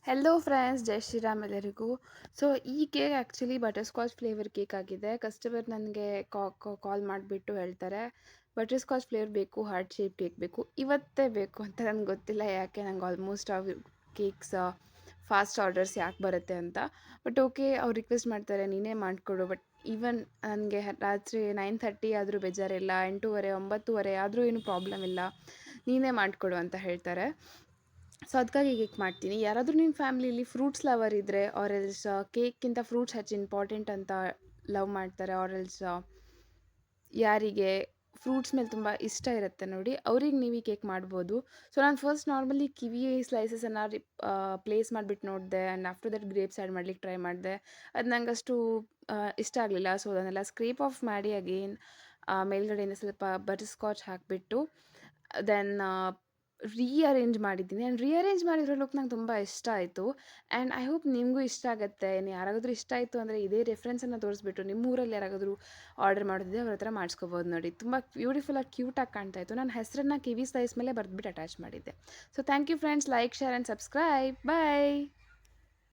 Hello friends, ಜೈ ಶ್ರೀರಾಮ್ ಎಲ್ಲರಿಗೂ. So ಈ cake actually butter scotch flavour cake ಆಗಿದೆ. ಕಸ್ಟಮರ್ ನನಗೆ ಕಾಲ್ ಮಾಡಿಬಿಟ್ಟು ಹೇಳ್ತಾರೆ, ಬಟರ್ ಸ್ಕಾಚ್ ಫ್ಲೇವರ್ ಬೇಕು, ಹಾರ್ಟ್ ಶೇಪ್ ಕೇಕ್ ಬೇಕು, ಇವತ್ತೇ ಬೇಕು ಅಂತ. ನನಗೆ ಗೊತ್ತಿಲ್ಲ ಯಾಕೆ, ನಂಗೆ ಆಲ್ಮೋಸ್ಟ್ ಕೇಕ್ಸ್ ಫಾಸ್ಟ್ ಆರ್ಡರ್ಸ್ ಯಾಕೆ ಬರುತ್ತೆ ಅಂತ. ಬಟ್ ಓಕೆ, ಅವ್ರು ರಿಕ್ವೆಸ್ಟ್ ಮಾಡ್ತಾರೆ ನೀನೇ ಮಾಡಿಕೊಡು. ಬಟ್ ಈವನ್ ನನಗೆ ರಾತ್ರಿ 9:30 ಆದರೂ ಬೇಜಾರಿಲ್ಲ, 8:30 9:30 ಆದರೂ ಏನೂ ಪ್ರಾಬ್ಲಮ್ ಇಲ್ಲ, ನೀನೇ ಮಾಡಿಕೊಡು ಅಂತ ಹೇಳ್ತಾರೆ. ಸೊ ಅದಕ್ಕಾಗಿ ಕೇಕ್ ಮಾಡ್ತೀನಿ. ಯಾರಾದರೂ ನಿಮ್ಮ ಫ್ಯಾಮಿಲಿಲಿ ಫ್ರೂಟ್ಸ್ ಲವರ್ ಇದ್ದರೆ, ಆರ್ ಎಲ್ಸ್ ಕೇಕ್ಗಿಂತ ಫ್ರೂಟ್ಸ್ ಹೆಚ್ಚು ಇಂಪಾರ್ಟೆಂಟ್ ಅಂತ ಲವ್ ಮಾಡ್ತಾರೆ, ಆರ್ ಎಲ್ಸ್ ಯಾರಿಗೆ ಫ್ರೂಟ್ಸ್ ಮೇಲೆ ತುಂಬ ಇಷ್ಟ ಇರುತ್ತೆ ನೋಡಿ, ಅವ್ರಿಗೆ ನೀವು ಈ ಕೇಕ್ ಮಾಡ್ಬೋದು. ಸೊ ನಾನು ಫಸ್ಟ್ ನಾರ್ಮಲಿ ಕಿವಿ ಸ್ಲೈಸಸನ್ನು ಪ್ಲೇಸ್ ಮಾಡಿಬಿಟ್ಟು ನೋಡಿದೆ, and after that grapes add ಮಾಡ್ಲಿಕ್ಕೆ ಟ್ರೈ ಮಾಡಿದೆ. ಅದು ನಂಗಷ್ಟು ಇಷ್ಟ ಆಗಲಿಲ್ಲ. ಸೊ ಅದನ್ನೆಲ್ಲ ಸ್ಕ್ರೇಪ್ ಆಫ್ ಮಾಡಿ ಅಗೇನ್ ಮೇಲ್ಗಡೆಯಿಂದ ಸ್ವಲ್ಪ ಬಟರ್ ಸ್ಕಾಚ್ ಹಾಕಿಬಿಟ್ಟು ದೆನ್ ರೀಅರೇಂಜ್ ಮಾಡಿದ್ದೀನಿ. ಆ್ಯಂಡ್ ರೀಅರೇಂಜ್ ಮಾಡಿರೋ ಲುಕ್ ನಂಗೆ ತುಂಬ ಇಷ್ಟ ಆಯಿತು. ಆ್ಯಂಡ್ ಐ ಹೋಪ್ ನಿಮಗೂ ಇಷ್ಟ ಆಗುತ್ತೆ. ಯಾರಾಗಾದರೂ ಇಷ್ಟ ಆಯಿತು ಅಂದರೆ ಇದೇ ರೆಫರೆನ್ಸನ್ನು ತೋರಿಸ್ಬಿಟ್ಟು ನಿಮ್ಮ ಊರಲ್ಲಿ ಯಾರಾಗಾದರೂ ಆರ್ಡರ್ ಮಾಡೋದಿದೆ ಅವ್ರ ಹತ್ರ ಮಾಡಿಸ್ಕೋಬೋದು ನೋಡಿ. ತುಂಬ ಬ್ಯೂಟಿಫುಲ್ಲಾಗಿ ಕ್ಯೂಟಾಗಿ ಕಾಣ್ತಾ ಇತ್ತು. ನನ್ನ ಹೆಸರನ್ನು ಕಿವಿ ಸ್ಲೈಸ್ ಮೇಲೆ ಬರೆದ್ಬಿಟ್ಟು ಅಟ್ಯಾಚ್ ಮಾಡಿದ್ದೆ. So thank you friends. Like, share and subscribe. Bye.